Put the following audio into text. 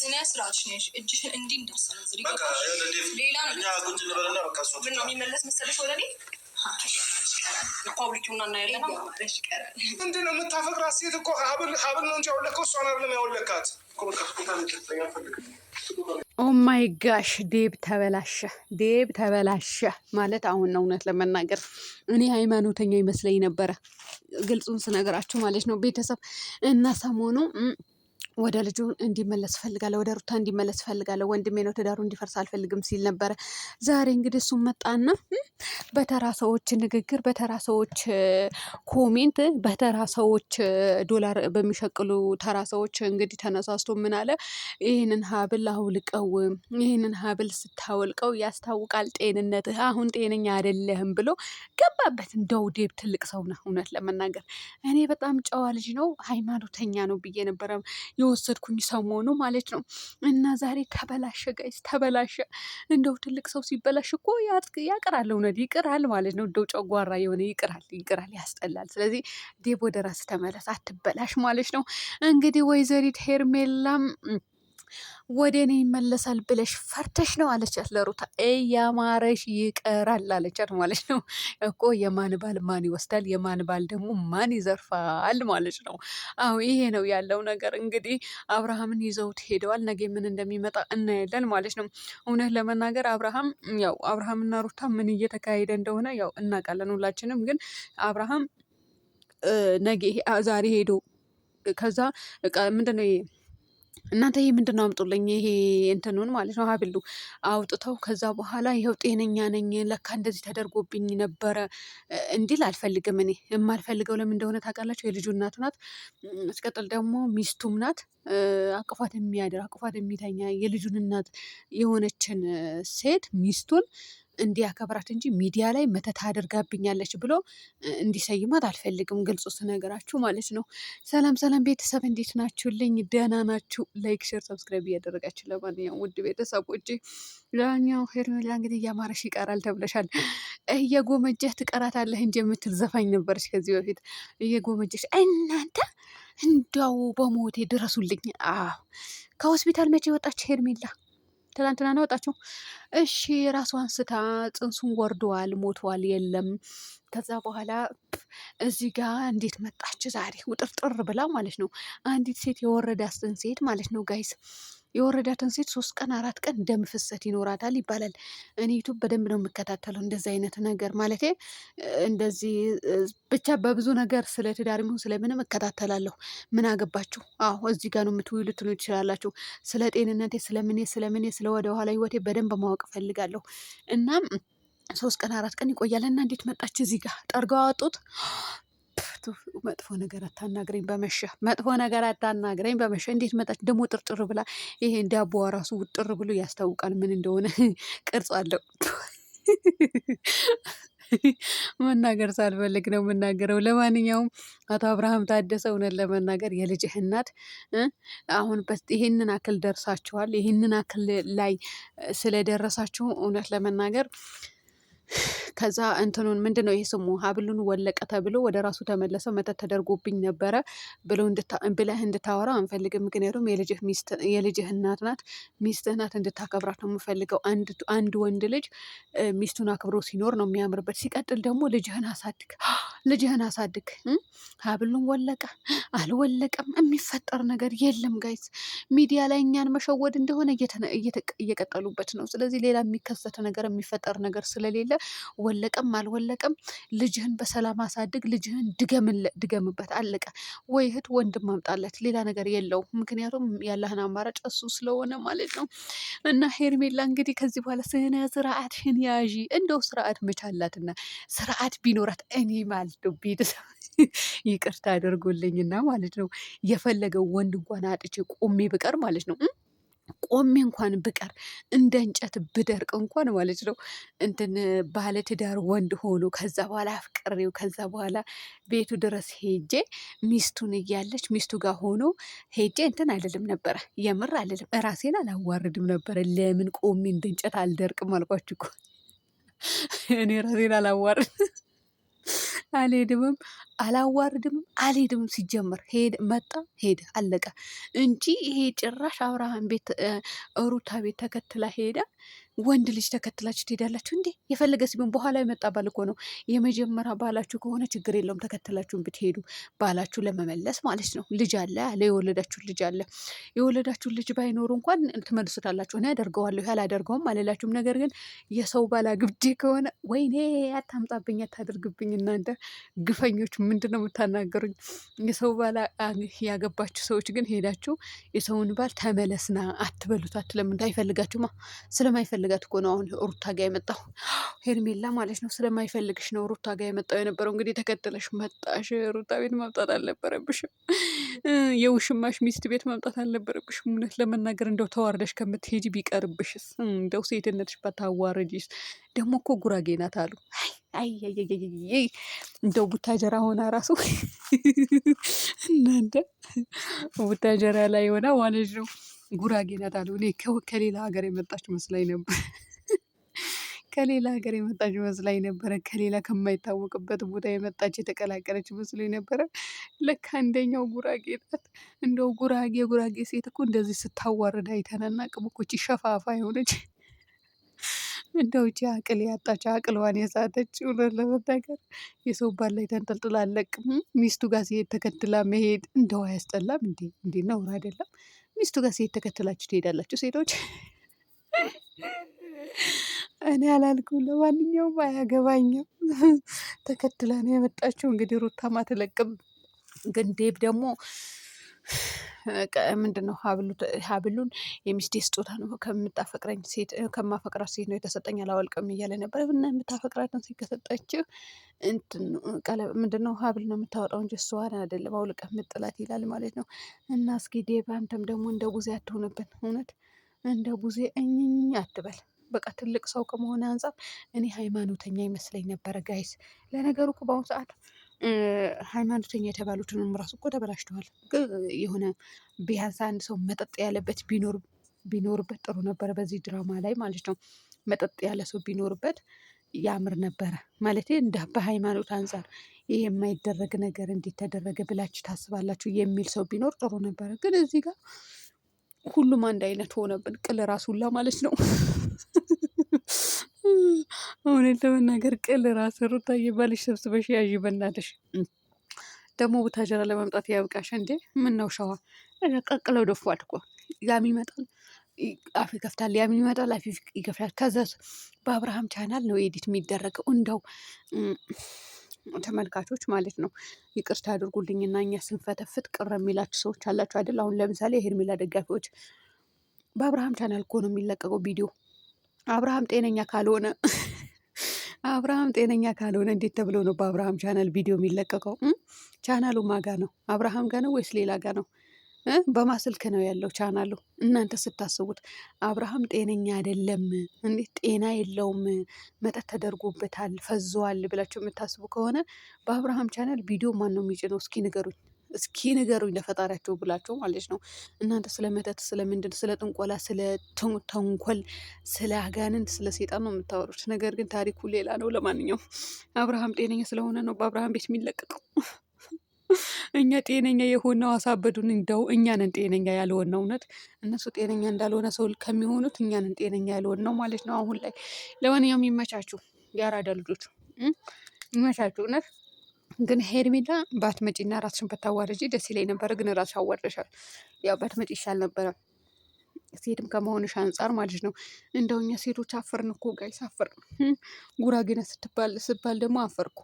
ስነ ስርዓትሽ ነሽ። እጅሽን እንዲህ እንዳሰነዝሪ ሌላ ምን ነው የሚመለስ መሰለሽ ወደ እኔ ፓብሊኩና እናያለን። ምንድን ነው የምታፈቅራት ሴት እኮ ሀብል ነው እንጂ ያወለከው እሷን አይደለም ያወለካት። ኦማይ ጋሽ ዴብ ተበላሸ ማለት አሁን ነው። እውነት ለመናገር እኔ ሃይማኖተኛ ይመስለኝ ነበረ፣ ግልጹን ስነግራችሁ ማለት ነው ቤተሰብ እና ሰሞኑ ወደ ልጁ እንዲመለስ ፈልጋለሁ፣ ወደ ሩታ እንዲመለስ ፈልጋለሁ፣ ወንድሜ ነው ትዳሩ እንዲፈርስ አልፈልግም ሲል ነበረ። ዛሬ እንግዲህ እሱም መጣና በተራ ሰዎች ንግግር፣ በተራ ሰዎች ኮሜንት፣ በተራ ሰዎች ዶላር በሚሸቅሉ ተራ ሰዎች እንግዲህ ተነሳስቶ ምን አለ፣ ይህንን ሀብል አውልቀው፣ ይህንን ሀብል ስታወልቀው ያስታውቃል ጤንነትህ፣ አሁን ጤነኛ አይደለህም ብሎ ገባበት። እንደው ዴብ ትልቅ ሰው ነው እውነት ለመናገር። እኔ በጣም ጨዋ ልጅ ነው ሃይማኖተኛ ነው ብዬ ነበረ የወሰድኩኝ ሰሞኑ ማለት ነው። እና ዛሬ ተበላሸ ጋይስ፣ ተበላሸ። እንደው ትልቅ ሰው ሲበላሽ እኮ ያቅራል፣ እውነት ይቅራል ማለት ነው። እንደው ጨጓራ የሆነ ይቅራል፣ ያስጠላል። ስለዚህ ዴብ ወደ ራስ ተመለስ፣ አትበላሽ ማለት ነው። እንግዲህ ወይዘሪት ሄርሜላም ወደ እኔ ይመለሳል ብለሽ ፈርተሽ ነው አለቻት ለሩታ። ያማረሽ ይቀራል አለቻት ማለት ነው እኮ። የማን ባል ማን ይወስዳል፣ የማን ባል ደግሞ ማን ይዘርፋል ማለት ነው። አዎ ይሄ ነው ያለው ነገር። እንግዲህ አብርሃምን ይዘውት ሄደዋል። ነገ ምን እንደሚመጣ እናያለን ማለት ነው። እውነት ለመናገር አብርሃምና ሩታ ምን እየተካሄደ እንደሆነ ያው እናውቃለን ሁላችንም። ግን አብርሃም ዛሬ ሄዶ ከዛ ምንድነው እናንተ ይሄ ምንድነው አምጡልኝ፣ ይሄ እንትኑን ማለት ነው ሀብሉ አውጥተው ከዛ በኋላ ይኸው ጤነኛ ነኝ ለካ እንደዚህ ተደርጎብኝ ነበረ እንዲል አልፈልግም። እኔ የማልፈልገው ለምን እንደሆነ ታውቃላችሁ? የልጁ እናቱ ናት። እስቀጥል ደግሞ ሚስቱም ናት። አቅፏት የሚያድር አቅፏት የሚተኛ የልጁን እናት የሆነችን ሴት ሚስቱን እንዲያከብራት እንጂ ሚዲያ ላይ መተት አድርጋብኛለች ብሎ እንዲሰይማት አልፈልግም። ግልጹ ስነግራችሁ ማለት ነው። ሰላም ቤተሰብ እንዴት ናችሁልኝ? ደህና ናችሁ? ላይክ ሼር ሰብስክራይብ እያደረጋችሁ ለማንኛውም ውድ ቤተሰቦች ለኛው ሄርሜላ እንግዲህ እያማረሽ ይቀራል ተብለሻል። እየጎመጀህ ትቀራታለህ እንጂ የምትል ዘፋኝ ነበረች ከዚህ በፊት። እየጎመጀሽ እናንተ እንዳው በሞቴ ድረሱልኝ። ከሆስፒታል መቼ ወጣች ሄርሜላ? ትላንትና ነው ወጣችሁ። እሺ ራሷን ስታ ጽንሱን ወርደዋል፣ ሞቷል፣ የለም። ከዛ በኋላ እዚህ ጋር እንዴት መጣች ዛሬ ውጥርጥር ብላ ማለት ነው። አንዲት ሴት የወረዳትን ሴት ማለት ነው ጋይስ፣ የወረዳትን ሴት 3 ቀን 4 ቀን ደም ፍሰት ይኖራታል ይባላል። እኔ ዩቱብ በደንብ ነው የምከታተለው እንደዚህ አይነት ነገር ማለቴ እንደዚህ ብቻ በብዙ ነገር ስለ ትዳር ይሁን ስለምንም እከታተላለሁ። ምን አገባችሁ? አዎ እዚህ ጋር ነው የምትውሉ ልትሉ ትችላላችሁ። ስለ ጤንነቴ ስለምኔ ስለ ወደ ኋላ ህይወቴ በደንብ ማወቅ እፈልጋለሁ። እናም 3 ቀን 4 ቀን ይቆያል። እና እንዴት መጣች እዚህ ጋር ጠርገው አወጡት። መጥፎ ነገር አታናግረኝ በመሸ፣ መጥፎ ነገር አታናግረኝ በመሸ። እንዴት መጣች ደግሞ ጥርጥር ብላ? ይሄ ዳቦዋ ራሱ ውጥር ብሎ ያስታውቃል ምን እንደሆነ ቅርጽ አለው። መናገር ሳልፈልግ ነው የምናገረው። ለማንኛውም አቶ አብርሃም ታደሰ እውነት ለመናገር የልጅህ እናት አሁን ይህንን አክል ደርሳችኋል። ይህንን አክል ላይ ስለደረሳችሁ እውነት ለመናገር ከዛ እንትኑን ምንድነው ይሄ ስሙ ሀብሉን ወለቀ ተብሎ ወደ ራሱ ተመለሰ። መተት ተደርጎብኝ ነበረ ብለህ እንድታወራ አንፈልግም። ምክንያቱም የልጅህ እናት ናት፣ ሚስትህ ናት። እንድታከብራት ነው የምፈልገው። አንድ ወንድ ልጅ ሚስቱን አክብሮ ሲኖር ነው የሚያምርበት። ሲቀጥል ደግሞ ልጅህን አሳድግ። ሀብሉን ወለቀ አልወለቀም የሚፈጠር ነገር የለም ጋይስ። ሚዲያ ላይ እኛን መሸወድ እንደሆነ እየቀጠሉበት ነው። ስለዚህ ሌላ የሚከሰት ነገር የሚፈጠር ነገር ስለሌለ ወለቀም አልወለቀም ልጅህን በሰላም አሳድግ። ልጅህን ድገምበት፣ አለቀ። ወይ እህት ወንድም ማምጣለት፣ ሌላ ነገር የለውም። ምክንያቱም ያለህን አማራጭ እሱ ስለሆነ ማለት ነው። እና ሄርሜላ እንግዲህ ከዚህ በኋላ ስነ ስርዓትሽን ያዢ። እንደው ስርዓት መቻላትና ስርዓት ቢኖራት እኔ ማለት ነው ቤተሰብ ይቅርታ አድርጎልኝና ማለት ነው የፈለገው ወንድ እንኳን አጥቼ ቆሜ ብቀር ማለት ነው ቆሜ እንኳን ብቀር እንደ እንጨት ብደርቅ እንኳን ማለት ነው እንትን ባለ ትዳር ወንድ ሆኖ ከዛ በኋላ አፍቅሬው ከዛ በኋላ ቤቱ ድረስ ሄጄ ሚስቱን እያለች ሚስቱ ጋር ሆኖ ሄጄ እንትን አይደለም ነበረ። የምር አይደለም ራሴን አላዋርድም ነበረ። ለምን ቆሜ እንደ እንጨት አልደርቅም አልኳችሁ እኮ። እኔ ራሴን አላዋርድ አልሄድምም አላዋርድም አልሄድም። ሲጀመር መጣ ሄደ አለቀ እንጂ ይሄ ጭራሽ አብርሃም ቤት ሩታ ቤት ተከትላ ሄዳ ወንድ ልጅ ተከትላችሁ ትሄዳላችሁ እንዴ? የፈለገ ሲሆን በኋላ የመጣ ባል እኮ ነው። የመጀመሪያ ባላችሁ ከሆነ ችግር የለውም ተከትላችሁን ብትሄዱ ባላችሁ ለመመለስ ማለት ነው። ልጅ አለ ያለ የወለዳችሁ ልጅ አለ። የወለዳችሁ ልጅ ባይኖሩ እንኳን ትመልሱታላችሁ። እኔ ያደርገዋለሁ ያላደርገውም አልላችሁም። ነገር ግን የሰው ባላ ግብዴ ከሆነ ወይኔ አታምጣብኝ፣ አታደርግብኝ። እናንተ ግፈኞች ምንድን ነው የምታናገሩኝ? የሰው ባላ ያገባችሁ ሰዎች ግን ሄዳችሁ የሰውን ባል ተመለስና አትበሉት፣ አትለምዱ። አይፈልጋችሁማ። ስለማይፈልጋት እኮ ነው አሁን ሩታ ጋ የመጣው ሄርሜላ ማለት ነው። ስለማይፈልግሽ ነው ሩታ ጋ የመጣው የነበረው። እንግዲህ ተከትለሽ መጣሽ። ሩታ ቤት መምጣት አልነበረብሽም። የውሽማሽ ሚስት ቤት መምጣት አልነበረብሽም። እውነት ለመናገር እንደው ተዋርደሽ ከምትሄጂ ቢቀርብሽስ፣ እንደው ሴትነትሽ ባታዋረጂስ። ደግሞ እኮ ጉራጌ ናት አሉ። እንደው ቡታጀራ ሆና ራሱ እናንተ ቡታጀራ ላይ ሆና ማለት ነው ጉራጌ ናት አሉ። እኔ ከሌላ ሀገር የመጣች መስላኝ ነበር። ከሌላ ሀገር የመጣች መስላኝ ነበረ። ከሌላ ከማይታወቅበት ቦታ የመጣች የተቀላቀለች መስሎኝ ነበረ። ልክ አንደኛው ጉራጌ ናት። እንደው ጉራጌ ሴት እኮ እንደዚህ ስታዋርድ አይተናና ቅብኮች ሸፋፋ የሆነች እንደው እቺ አቅል ያጣች አቅልዋን የሳተች እውነት ለመናገር የሰው ባል ላይ ተንጠልጥላ አለቅም። ሚስቱ ጋር ሲሄድ ተከትላ መሄድ እንደው አያስጠላም እንዴ? እንዴ ነውር አይደለም? ሚስቱ ጋር ሲሄድ ተከትላችሁ ትሄዳላችሁ ሴቶች? እኔ አላልኩም። ለማንኛውም አያገባኝም። ተከትላ ነው የመጣችው። እንግዲህ ሩታም አትለቅም። ግን ዴብ ደግሞ ምንድን ነው ሀብሉን የሚስቴ ስጦታ ነው ከምታፈቅረኝ ሴት ከማፈቅራት ሴት ነው የተሰጠኝ አላወልቅም እያለ ነበር። እና የምታፈቅራትን ሴት ከሰጠችው ምንድን ነው ሀብል ነው የምታወጣው እንጂ እሷን አይደለም አውልቀህ ምጥላት ይላል ማለት ነው። እና እስኪ ዴብ አንተም ደግሞ እንደ ቡዜ አትሆንብን። እውነት እንደ ቡዜ እኝኝ አትበል። በቃ ትልቅ ሰው ከመሆነ አንጻር እኔ ሃይማኖተኛ ይመስለኝ ነበረ ጋይስ። ለነገሩ እኮ በአሁኑ ሰዓት ሃይማኖተኛ የተባሉትንም ራሱ እኮ ተበላሽተዋል። የሆነ ቢያንስ አንድ ሰው መጠጥ ያለበት ቢኖርበት ጥሩ ነበረ። በዚህ ድራማ ላይ ማለት ነው። መጠጥ ያለ ሰው ቢኖርበት ያምር ነበረ ማለት እንደ በሃይማኖት አንጻር ይህ የማይደረግ ነገር እንዴት ተደረገ ብላችሁ ታስባላችሁ የሚል ሰው ቢኖር ጥሩ ነበረ። ግን እዚህ ጋር ሁሉም አንድ አይነት ሆነብን። ቅል ራሱላ ማለት ነው። እውነት ለመናገር ቅል ራስ ሩታዬ ባልሽ ሰብስበሽ ያዥ በእናትሽ። ደግሞ ቡታጀራ ለመምጣት ያብቃሽ። እንዴ ምን ነው ሸዋ ቀቅለው ደፏት እኮ። ያም ይመጣል አፍ ይከፍታል፣ ያም ይመጣል አፍ ይከፍታል። ከዛ በአብርሃም ቻናል ነው ኤዲት የሚደረገው። እንደው ተመልካቾች ማለት ነው ይቅርታ አድርጉልኝና እኛ ስንፈተፍት ቅር የሚላችሁ ሰዎች አላችሁ አይደል? አሁን ለምሳሌ የሄርሜላ ደጋፊዎች በአብርሃም ቻናል እኮ ነው የሚለቀቀው ቪዲዮ። አብርሃም ጤነኛ ካልሆነ እንዴት ተብሎ ነው በአብርሃም ቻናል ቪዲዮ የሚለቀቀው? ቻናሉ ማጋ ነው? አብርሃም ጋ ነው ወይስ ሌላ ጋ ነው? በማስልክ ነው ያለው ቻናሉ። እናንተ ስታስቡት አብርሃም ጤነኛ አይደለም፣ እንዴት ጤና የለውም፣ መጠጥ ተደርጎበታል፣ ፈዘዋል ብላችሁ የምታስቡ ከሆነ በአብርሃም ቻናል ቪዲዮ ማን ነው የሚጭነው? እስኪ ንገሩኝ ለፈጣሪያቸው ብላቸው ማለት ነው። እናንተ ስለ መተት፣ ስለ ምንድን፣ ስለ ጥንቆላ፣ ስለ ተንኮል፣ ስለ አጋንንት፣ ስለ ሴጣን ነው የምታወሩት። ነገር ግን ታሪኩ ሌላ ነው። ለማንኛውም አብርሃም ጤነኛ ስለሆነ ነው በአብርሃም ቤት የሚለቀቀው። እኛ ጤነኛ የሆነው አሳበዱን። እንደው እኛንን ጤነኛ ያልሆነው እውነት እነሱ ጤነኛ እንዳልሆነ ሰው ከሚሆኑት እኛንን ጤነኛ ያልሆነው ማለት ነው አሁን ላይ። ለማንኛውም ይመቻችሁ፣ የአራዳ ልጆች ይመቻችሁ እውነት። ግን ሄርሜላ ባትመጪና ራስሽን ብታዋርጂ ደስ ይለኝ ነበረ። ግን ራስሽ አዋርደሻል። ያው ባትመጪ ይሻል ነበረ፣ ሴትም ከመሆንሽ አንጻር ማለት ነው። እንደው እኛ ሴቶች አፈርን እኮ ጋይስ፣ አፈርን። ጉራጌነት ስባል ደግሞ አፈርኩ።